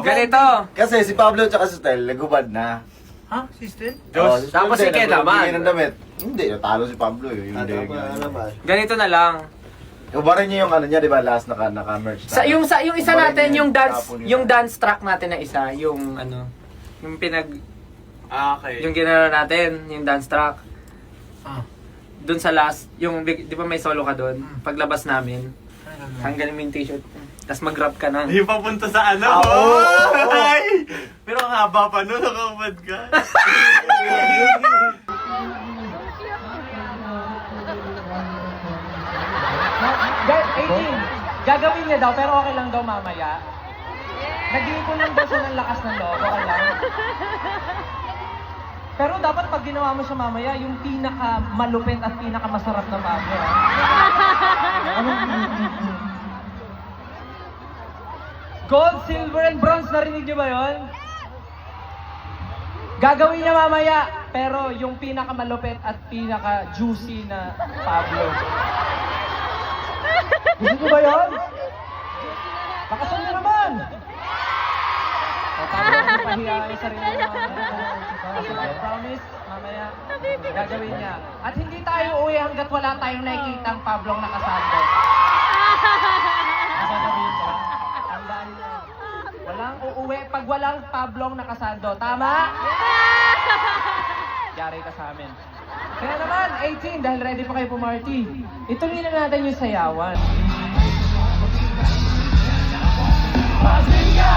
Ganito. Kasi si Pablo tsaka si Stel, nagubad na. Ha? Sister? Diyos. Tapos si Ken naman. Ng damit. Hindi, natalo si Pablo eh. Yung Ganito na lang. Ubarin niyo yung ano niya, di ba? Last naka-merch na. Yung isa Ubarin natin, niyo yung dance, tapon niyo. yung dance track natin na isa, yung ano, yung Okay. yung ginano natin, yung dance track. Ah. Doon sa last, yung, di ba may solo ka doon? Paglabas namin, hanggang mo yung t-shirt. Tapos mag-rap ka na. Hindi papunta sa ano. Ah, oo. Ay! Pero ang haba pa nun, nakapad ka. Guys, 18. Gagawin niya daw, pero okay lang daw mamaya. Nag-iipon lang daw siya ng lakas ng loob, okay lang. Pero dapat pag ginawa mo siya mamaya, yung pinaka-malupit at pinaka-masarap na bago. Gold, silver, and bronze, narinig niyo ba yun? Gagawin niya mamaya, pero yung pinaka-malupit at pinaka-juicy na Pablo. Gusto niyo ba yun? Lakasan niyo naman! O, Pablo, pahiya yung sarili mo. Sige, promise, mamaya, gagawin niya. At hindi tayo uwi hanggat wala tayong nakikita ang Pablong nakasando. Sasabihin ko, tandaan niyo. Walang uuwi pag walang Pablong nakasando. Tama? Yari ka sa amin. Kaya naman, 18, dahil ready pa kayo pumarty, ituloy na natin yung sayawan. Pasinga!